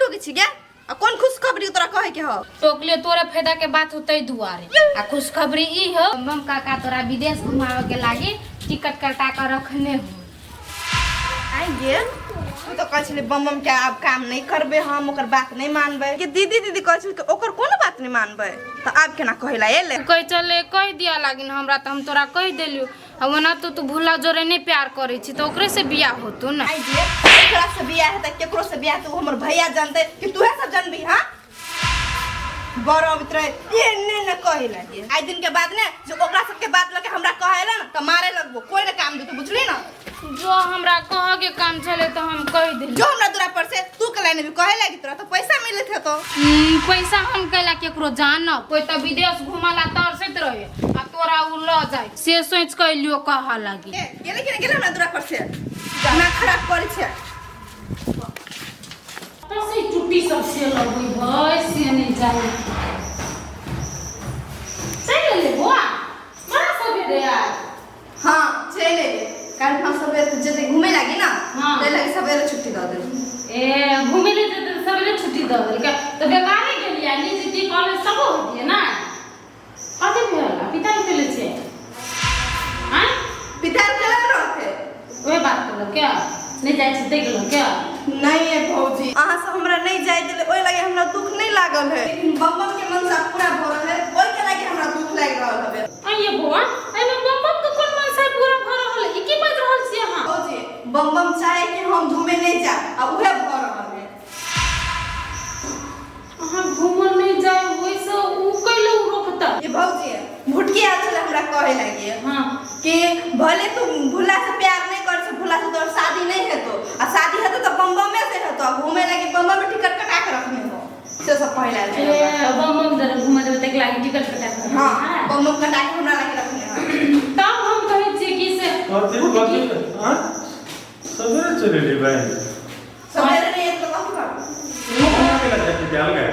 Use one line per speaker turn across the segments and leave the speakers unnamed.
टोके छी गे आ कोन खुशखबरी तोरा कहे के हो
टोकले तोरे फायदा के बात होतै दुआरे आ खुशखबरी ई हो मम काका तोरा विदेश घुमावे के लागी टिकट कटा के रखने हो
आई गे तू तो कहछले बम के अब काम नहीं करबे हम ओकर बात नहीं मानबे कि दीदी दीदी कहछल के ओकर कोनो बात नहीं मानबे तो अब केना कहला एले
कह चले कह दिया लागिन हमरा त हम तोरा कह देलियो अब ना तो तू भूला जोरे नहीं प्यार करे छी तो ओकरे से बियाह होतो ना
आई गे एकरा से बियाह है त केकरो से बियाह तो हमर भैया जानते कि तू सब जानबी हां बड़ो मित्र ये ने कहला गे आई दिन के बाद ने जो ओकरा सब के बात लगे हमरा कहला ना त मारे लगबो कोई ना काम दे तू बुझली ना
जो हमरा कह के काम चले तो हम कह देली
जो हमरा दूरा पर से तू कला ने भी कहे लागी तोरा तो पैसा मिले थे तो
पैसा हम कहला केकरो जान कोई त विदेश घुमाला तरसत रहे आ तोरा उ ल जाय से सोच के लियो कहा लागी
गेले कि गेले हमरा दूरा पर से ना खराब करे छे
तो से चुट्टी सब से लगई भाई से नहीं जाए चल ले बुआ बड़ा सवेरे यार
हां चले कल हम सवेरे जते घूमे लागी ना
हाँ।
ते लगे सवेरे छुट्टी द दे
ए घूमे ले तो सवेरे छुट्टी द दे के तो बेकार ही गेलिया निजी ती कॉलेज सब होती है ना कते भेला पिता के ले छे हां
पिता चला रहते
ओए बात कर क्या नहीं जाय छी देख लो क्या
नहीं है भौजी अहां से हमरा नहीं जाय देले ओय लगे हमरा दुख नहीं लागल है लेकिन बम के मन से पूरा भरल है ओय के लगे हमरा दुख लाग रहल है
अये बुआ एमे बम के कोन मन से पूरा भरल है ई की बात रहल छी हां
भौजी बम चाहे कि हम घूमे नहीं जा अब उहे भर रहल है
अहां घूमल नहीं जाए वैसे उ कैले रोकता
ये भौजी भुटकी आ चले हमरा कहे लागी
हां
कि भले तू भुला से प्यार नहीं कर से भुला से तोर शादी नहीं है तो आ शादी है तो बम में से है तो घूमे लगे बम में टिकट कटा के रखने हो से सब पहला
ए बम जरा घुमा देबे तक लागी टिकट कटा के
हां बम कटा के हमरा लगे रखने हो
तब हम कहे छी कि से
और दिन बाकी हां सवेरे चले ले भाई
सवेरे नहीं तो कहूंगा
वो कहां के लगे क्या लगे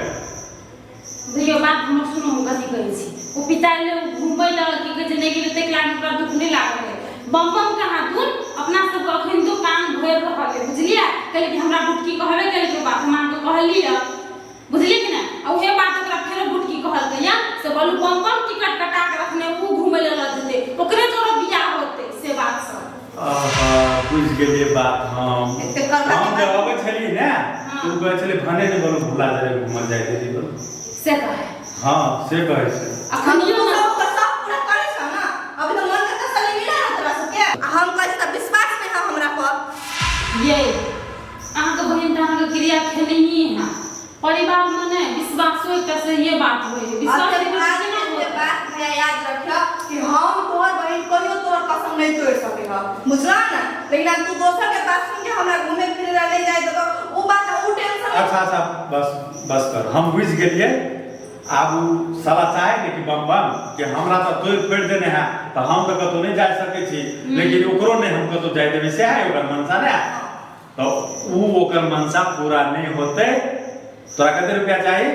देखियो बात हम सुनो हम कथि कहै छी ओ पिता ले घुमै ल की कहै छै नहीं गेले तक लागी पूरा दुख नहीं लागल है बम कहां दूर अपना सब अखन तो कान भर रहल है बुझलिया कहले कि हमरा बुटकी कहबे करे के बात मान तो कहलिया बुझली कि ना आ उहे बात ओकरा फेर बुटकी कहल गया से बोलू बम टिकट कटा के रखने उ घुमै ल जते ओकरे तोरा बियाह होते से बात सब
आहा बुझ गेलिए बात हम जब आवे छली ना तू कहै छली भने ने बोलो भुला जाए घुम जाए दीदी बोल
से कहे
हां से कहै छै
हम तो सब पूरा करे छ ना अभी तो मन का तसल्ली मिला ना तोरा से के हम कहै त विश्वास नहीं है हमरा पर
ये अहाँ के बहिन त अहाँ के क्रिया खेलही है परिवार में ने विश्वास होय त से ये बात होय विश्वास
के बात भैया याद रखियो कि हम तोर बहिन कहियो तोर कसम नहीं तोड़ सकेगा बुझला ना लेकिन तू दोसर के बात सुन के हमरा घूमे फिरे ला नहीं जाए तो उ बात उ टेंशन
अच्छा बस कर हम बुझ गेलिए अब साला चाहे ने कि बम कि हमरा तो तोड़ फेर देने है तो हम तो कतो नहीं जा सके छी लेकिन ओकरो ने हम कतो जाय देबे से है ओकर मनसा ने तो उ ओकर मनसा पूरा नहीं होते तोरा कते रुपया चाहिए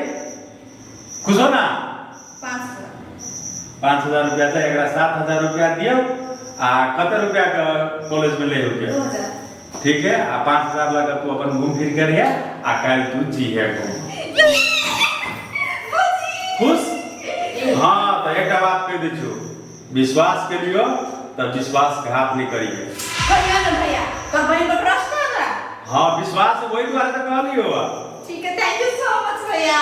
खुश हो ना 5000 रुपया चाहिए एकरा 7000 रुपया दियो आ कते रुपया का कॉलेज में ले होके
2000
ठीक है आ 5000 लगा तू अपन घूम फिर करिया आ काल तू जी है खुश हां तो एकटा बात कह दै छु विश्वास के लियो तब विश्वास घात नहीं करिए
कहियो ना भैया तो बहन पर प्रश्न है ना
हां विश्वास वही द्वारा तो कहलियो
ठीक है थैंक यू सो मच भैया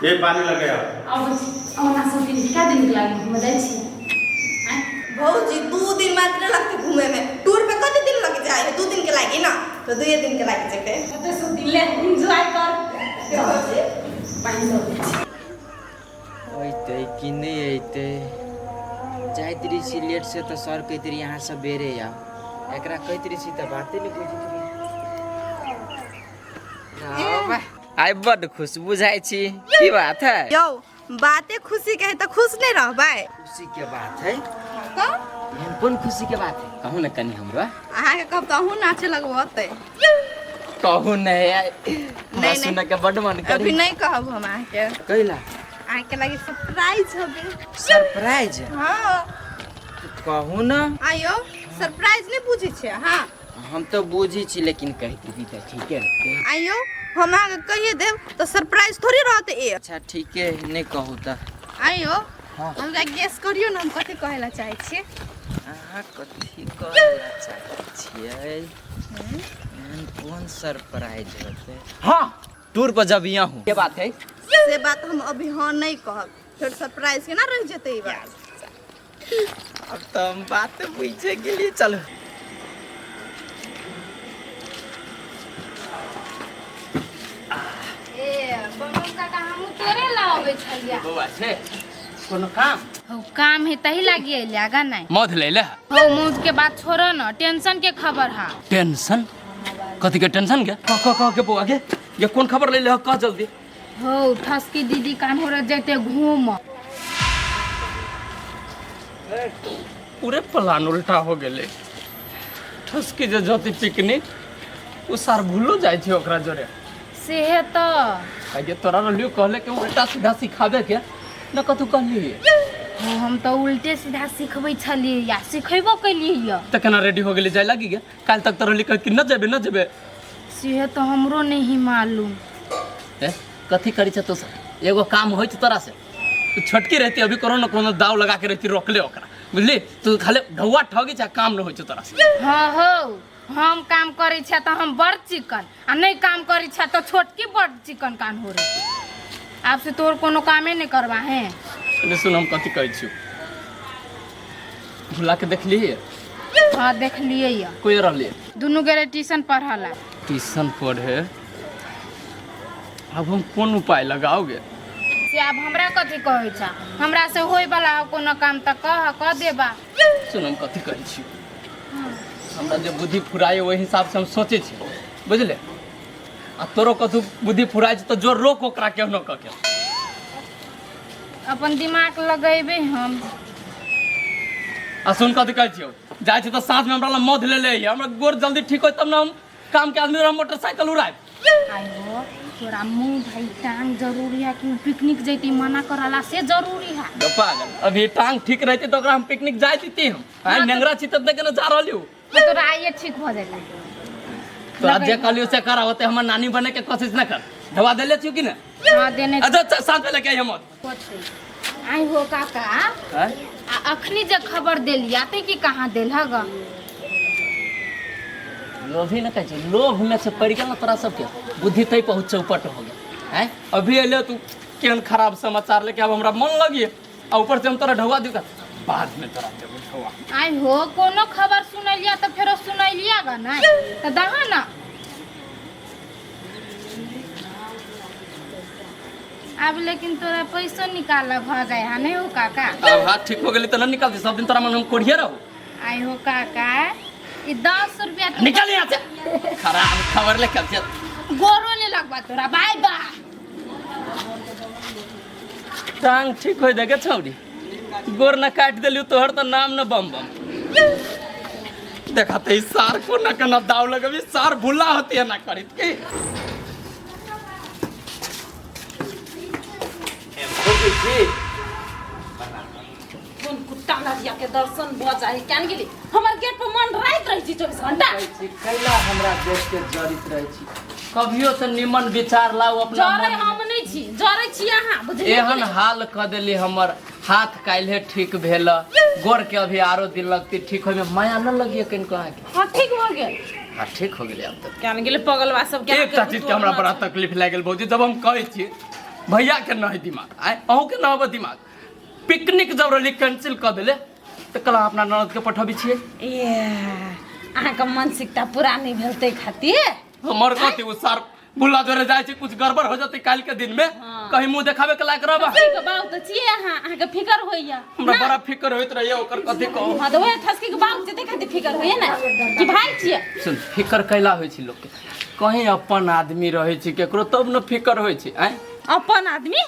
ये पानी लगे
अब ना सब दिन क्या दिन लागी हम जाय छी
भौजी 2 दिन मात्र लगते घूमे में टूर पे कते दिन लग जाए 2 दिन के लागी ना तो 2 दिन के लागी जके
कते सब दिन ले एंजॉय कर
भौजी
पानी सब
ओइते कि नहीं अइते जाइतरी सी लेट से तो सर कहतरी यहाँ सवेरे आ एकरा कहतरी सी तो बातें नहीं बुझतरी आई बड़ खुश बुझाई छी की बात है
यो बातें खुशी के है तो खुश नहीं रहबै
खुशी के बात है
तो
कौन खुशी के बात है कहू ना कनी हमरो
अहाँ के कब कहूं नाचे लगबते
कहू नहीं सुन के बड़ मन
अभी
करी
नहीं कहब हम अहाँ के
कहिला
अहाँ के लगे सरप्राइज होबे
सरप्राइज
हां
कहू ना
आयो सरप्राइज नहीं पूछे छे हां
हम तो बुझी छी लेकिन कहती भी तो ठीक है
आयो हम आगे कहिए देव तो सरप्राइज थोड़ी रहते ए।
अच्छा ठीक है नहीं कहू त
आइयो
हाँ।
हमरा गेस करियो ना हम कथी कहला चाहे छी।
अहाँ कथी कहला चाहै छियै कौन सरप्राइज होते। हाँ टूर पर जब यहाँ हूँ ये बात है
से बात हम अभी हाँ नहीं कहब फिर सरप्राइज के ना रह जते ई बात।
अब तो हम बात पूछे के लिए चलो।
ए बमम काका हम तोरे लावे छलिया
बौआ छे कोनो काम
हो काम है तही लागी आइले आगा नहीं
मौत ले ले
हो मौज के बात छोड़ो ना टेंशन के खबर है।
टेंशन कथी के टेंशन के के बउआ के ये कौन खबर ले ले कह जल्दी।
हो ठसकी दीदी कान हो जैते घूम
पूरे प्लान उल्टा हो गेले। ठसकी जे जति पिकनिक उ सार भूलो जाय छै ओकरा जोरे।
से है तो
आगे तोरा लियो कहले के उल्टा सीधा सिखाबे के न कथु कहली
हो हम तो उल्टे सीधा सिखबै छलिए या सिखेबो कलिए या
त केना रेडी हो गेली जाय लागी गे काल तक तोरा लिख कि न जेबे
से है तो हमरो नहीं मालूम।
ए कथी करी छ तो एगो काम होय छ तोरा से तू छोटकी रहती अभी कोनो दाव लगा के रहती रोक ले ओकरा बुझली तू खाली ढौआ ठगी छ काम न होय छ तोरा से।
हाँ हो हम काम करे छ तो हम बड़ चिकन आ नहीं काम करे छ तो छोटकी बड़ चिकन कान हो रे। आपसे तोर कोनो कामे नहीं करवा है।
अरे सुन हम कथी कहै छी भुला के देखली
हाँ देख लिए या
कोई रहली
दोनों गेले ट्यूशन पढ़ला
ट्यूशन पढ़े अब हम कौन उपाय लगाओगे।
से अब हमरा कथी कहै छ हमरा से होय वाला कोनो काम त कह देबा।
सुन हम कथी कहै छी हमरा जे बुद्धि फुराए ओहि हिसाब से हम सोचे छी बुझले आ तोरो कथू बुद्धि फुराए तो जोर रोक ओकरा केहनो क के
अपन दिमाग लगेबे हम।
आ सुन कथी कहै छियो जाय छी तो साथ में हमरा ला मौध ले ले हमरा गोर जल्दी ठीक होय तब ना हम काम के आदमी हम मोटरसाइकिल उड़ाए।
आयो तोरा मुंह भाई टांग जरूरी है कि पिकनिक जैती मना करला से जरूरी है।
पागल अभी टांग ठीक रहती तो ओकरा हम पिकनिक जाय दीती हम आ नेंगरा छी तब देखे ना जा रहलियो
तोरा आइए ठीक हो जाएगा।
तो आज जे कहलियो से करा होते हमर नानी बने के कोशिश न कर दवा देले छियो कि ना।
हाँ देने
अच्छा साथ में लेके हम
आई हो काका
हैं
आ अखनी जे खबर देलिया ते कि कहाँ देल हगा
लोभी न कहै छै लोभ में से पड़ गेल ना तोरा सबके बुद्धि तई पहुँच चौपट हो गया हैं अभी अले तू केहन खराब समाचार लेके अब हमरा मन लगिए आ ऊपर से हम तोरा ढौआ दूंगा बाद में तोरा देबो ढौआ।
आई हो कोनो खबर सुनलिया तो फेरो सुनलिया गा ना तो दहा ना अब लेकिन तोरा पैसा निकाल भ जाए है नहीं हो काका।
अब हाथ ठीक हो गेली तो न निकालती सब दिन तोरा मन हम कोढ़िए रहू।
आई हो काका ई 10 रुपया
निकल यहाँ से खराब खबर ले कल
गोरो ले लगवा तोरा बाय बाय।
टांग ठीक हो देखे छौरी गोर न काट देलियो तोहर तो नाम न बम बम देखा ते सार को न कना दाव लगबी सार भुला होती है ना करित के
कोन कुत्ता लगिया के दर्शन भ जाए कान गेली हमर गेट पर मन रात रही छी 24 घंटा
कैला हमरा देख के जरित रहे छी कभियो से निमन विचार लाओ अपना
जरे हम नहीं छी जरे छी अहाँ बुझलिए
एहन हाल क देली हमर हाथ काल्हे ठीक भेल गोर के अभी आरो दिन लगती ठीक होय में माया न लगिए कन कहा के।
हां ठीक हो गेल
हां ठीक हो गेलै अब तक
कान गेले पगलवा सब के
एकटा चीज के हमरा बड़ा तकलीफ लाग गेल भौजी जब हम कहै छी भैया के नहीं दिमाग आए अहू के न दिमाग पिकनिक जब रही कैंसिल कर दिले तो कल अपना ननद के पठबी छिए
ए अहाँ के मानसिकता पूरा नहीं भेलते खातिर
हमर कथी उ सार बुला जोरे जाय छै कुछ गड़बड़ हो जते काल के दिन में कहीं मुंह देखावे के लायक रहबा
ठीक बात त छिए अहाँ के फिकर होइया
हमरा बड़ा फिकर होइत रहिए ओकर कथी कहू।
हां तो ओए ठसकी के बात जते खातिर फिकर होइया ना कि भाई छिए
सुन फिकर कैला होय छै लोग के कहीं अपन आदमी रहे छै केकरो तब न फिकर होय छै आय
अपन आदमी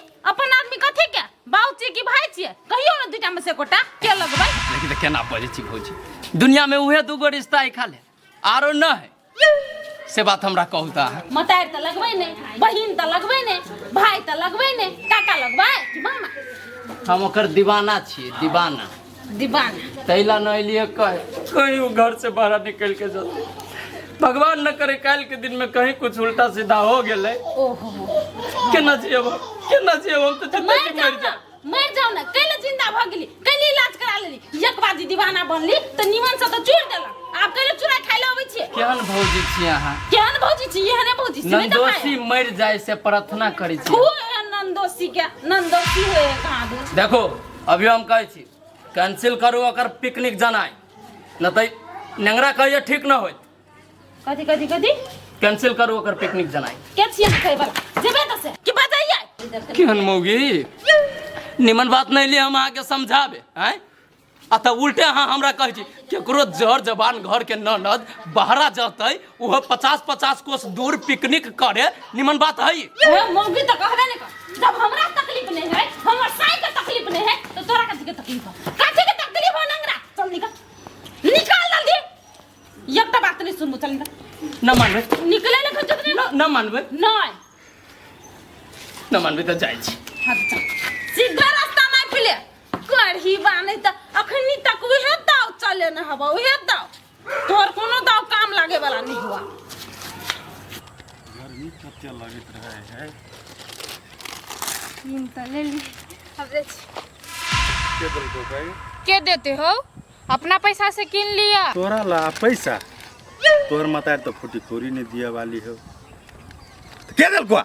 कथी के बाऊ छी कि भाई छिए कहियो न दुटा में से कोटा के लगबै
लेकिन त केना बजे छी भौजी दुनिया में उहे दूगो रिश्ता है खाले आरो न है से बात हमरा कहू ता
मतार त लगबै ने बहिन त लगबै ने भाई त लगबै ने काका लगबै कि मामा
हम ओकर दीवाना छिए दीवाना
दीवाना
तैला न एलिए कहीं वो घर से बाहर निकल के जाते भगवान न करे काल के दिन में कहीं कुछ उल्टा सीधा हो गेले।
ओहो
केना जियब हम तो
मर
जिंदगी मर जा।
जाओ ना कैले जिंदा भ गेली कैले इलाज करा लेली एक बाजी दीवाना बनली त निमन से त चूर देला आप कैले चुरा खाइ ले आबै छी
केहन भौजी छी अहाँ
केहन भौजी छी एहने भौजी छी नहीं
नंदोसी मर जाए से प्रार्थना करै छी।
तू नंदोसी के नंदोसी होए कहां दू
देखो अभी हम कहै छी कैंसिल करू ओकर पिकनिक जनाई न त नेंगरा कहिए ठीक न होइत।
कथी
कैंसिल करू ओकर पिकनिक जनाई।
के छी हम कहै बला जेबे त से कि बजाइए
केहन मौगी निमन बात नहीं लिए हम आगे समझाबे हैं आ त उल्टे अहाँ हमरा कहै छी केकरो जहर जबान घर के ननद बहरा जतै ओहो 50-50 कोस दूर पिकनिक करे निमन बात है।
ए मौगी त कहबे नहीं कर जब हमरा तकलीफ नहीं है हमर साई के तकलीफ नहीं है तो तोरा कथी के तकलीफ है कथी के तकलीफ हो नंगरा चल निकाल जल्दी एक त बात नहीं सुनबो चल निकल
न मानबे
निकले ले खजत नहीं
न मानबे
नहीं
न मानबे त जाइ छी।
हां चल सीधा रास्ता ना खुले करही बाने त अखनी तक उहे दाव चले न हवा उहे दाव तोर कोनो दाव काम लागे वाला नहीं हुआ।
गर्मी कते लगत रहे है।
ले ली
के बोल को भाई
के देते हो अपना पैसा से किन लिया।
तोरा ला पैसा तोहर मतार तो फुटी खोरी नहीं दिया वाली हो के दिल को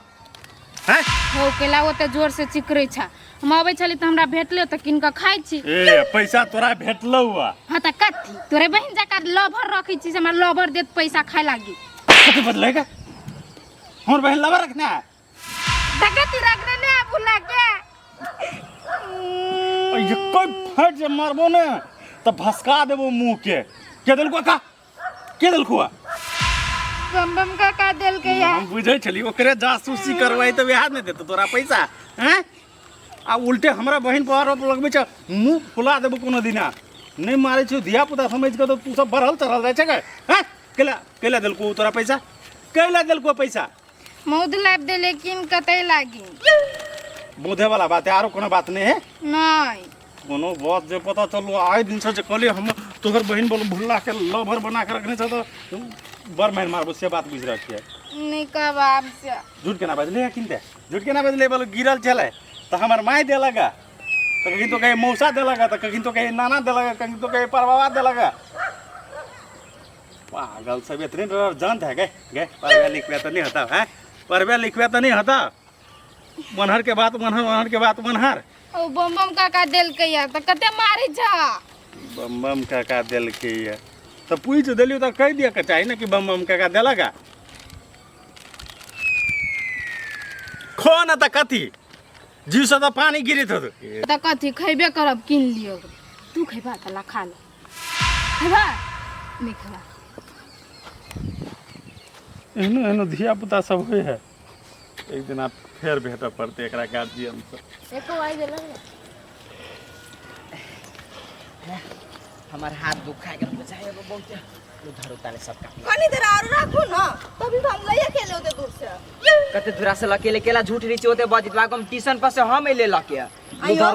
हैं
हो केला ओते जोर से चिकरै छा हम आबै छली त हमरा भेटले त किन के खाइ छी।
ए पैसा तोरा भेटलौ हुआ
हां त कथी तोरे बहिन जका लवर रखै छी से हमरा लवर देत पैसा खाइ लागी
कते बदलेगा हमर बहन लवा रखना है
तकती रखने ने भुला के
ये कोई फट जे मारबो ने त भसका देबो मुंह के दिल को का के दिल को
बम बम का देल के या
हम बुझै छली ओकरे जासूसी करवाई त बिहार में देतो तोरा पैसा हैं आ उल्टे हमरा बहन पर आरोप लगबै छ मुंह फुला देबो कोनो दिना नहीं मारे छ धिया पुता समझ के तो तू सब बढ़ल चढ़ल जाय छ के हैं केला दिल को तोरा पैसा केला दिल को पैसा
मौद लाभ दे लेकिन कतै लागी
बोधे वाला बात है आरो कोनो बात नहीं है
नहीं
कोनो बात जे पता चलो आए दिन से कहले हम तोहर बहन बोल भुल्ला के लवर बना के रखने छ तो बर महीन मारबो से बात बुझ रखी है
नहीं कबाब से
झूठ के ना बजले किनते झूठ के ना बजले बोल गिरल चले तो हमर माई दे लगा तो कहीं तो कहीं मौसा दे लगा तो कहीं तो कहीं नाना दे लगा कहीं तो कहीं परवावा दे लगा पागल सब इतने जानते है गए परवे लिखवे तो नहीं होता है परवे लिखवे तो नहीं होता मनहर के बात मनहर के बात मनहर
ओ बम बम काका देल के या त कते मारी छा
बम बम काका दिल के ये तो पूछ दिलियो तो कह दिया के चाहिए ना कि बम बम काका देलगा खो ना त कथी जीव से तो पानी गिरी तो
त कथी खैबे करब किन लियो तू खैबा त ला खा ले खैबा नहीं खैबा
एहनो एहनो धिया पुता सब होय है एक दिन आप फेर भेट पड़ते एकरा गार्जियन से
एको आई गेल
हमार हाथ दुखा गेल बुझाय अब बहुत उधर उतारे सब का
कनी देर और रखो ना तभी तो हम लइया खेले होते दूर से
कते धुरा से लकेले केला झूठ रही होते बजितवा हम ट्यूशन पर से हम ले लके
आइयो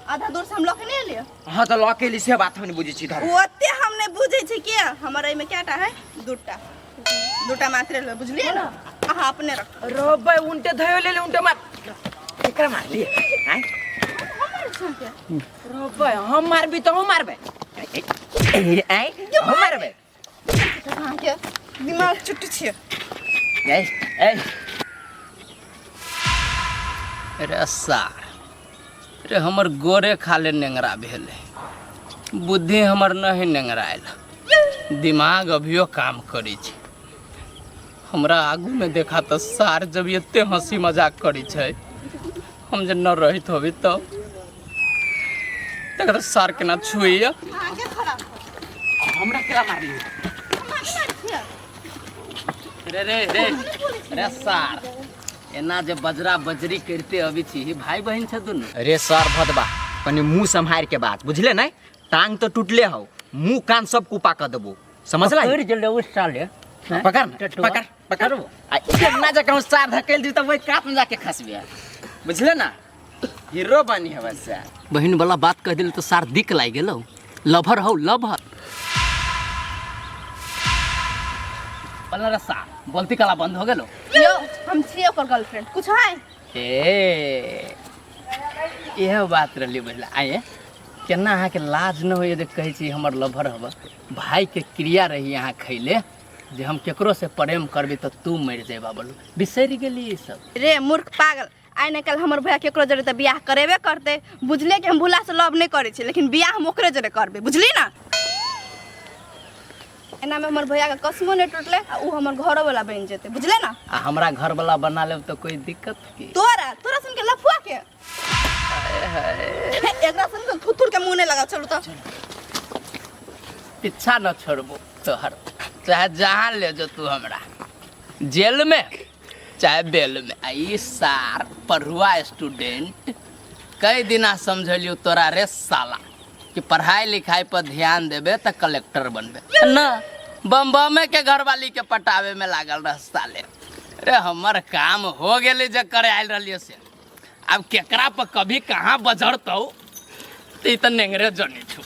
आधा दूर से हम लोग नहीं ले
हां तो लकेली से बात हम नहीं बुझी छी धर
ओते हम नहीं बुझे छी के हमारे में क्याटा है दूटा मात्र ले बुझलिए ना आहा अपने रख
रो भाई उनटे धयो ले उनटे मार एकरा मार लिए हैं रो भाई हम मारबी तो हम मारबे आई हम मारबे
कहां के दिमाग चुट्टी छिए
ए
रे सार रे हमर गोरे खाले नेंगरा भेले बुद्धि हमर नहीं नेंगरायल दिमाग अभियो काम करी छै हमरा आगू में देखा तो सार जब एते हंसी मजाक करी छै हम जे न रहित होबी तो तकर सार के ना छुइया
आगे खड़ा
हमरा केला मारली
रे सार एना जे बजरा बजरी करते अभी छी भाई बहन छ दुनु
रे सर भदबा कनी मुंह संभार के बात बुझले नहीं टांग तो टूटले हो मुंह कान सब कुपा कर देबो समझला
कर जले उस साले
पकड़ ना जा कहूं सार धकेल दी तो वही काट में जाके खसबे बुझले ना हीरो बनी है बस
बहन वाला बात कह दिल तो सार दिक लाग गेलो लभर हो लभर बोला रे सा बोलती कला बंद हो गेलो
यो हम छिए ओकर गर्लफ्रेंड कुछ है
ए यह बात रही बुझला आए केना अहाँ के लाज न होइए जे कहै छी हमर लभर हब भाई के क्रिया रही यहाँ खैले जे हम केकरो से प्रेम करबी तो तू मर जेबा बोलू बिसरि गेली ई सब
रे मूर्ख पागल आइ न कल हमर भैया केकरो जरे त बियाह करेबे करते बुझले कि हम भूला से लव नहीं करे छी लेकिन बियाह हम ओकरे जरे करबे बुझली ना एना में हमर भैया का कसमो नहीं टूटले आ उ हमर घरो वाला बन जेते बुझले ना
आ हमरा घर वाला बना लेब तो कोई दिक्कत की
तोरा तोरा सुन के लफुआ के एकरा सुन के थुथुर के मुंह नहीं लगा चलो तो
पीछा न छोड़बो तोहर चाहे जहाँ ले जो तू हमरा जेल में चाहे बेल में आई सार पढ़ुआ स्टूडेंट कई दिना समझलियो तोरा रे साला कि पढ़ाई लिखाई पर ध्यान देबे तो कलेक्टर बनबे न बम्बमे के घरवाली के पटावे में लागल रह साले अरे हमर काम हो गेले जे करे आयल रहलिए से अब केकरा पर कभी कहाँ बजरतौ तो नेंगरे जनी छू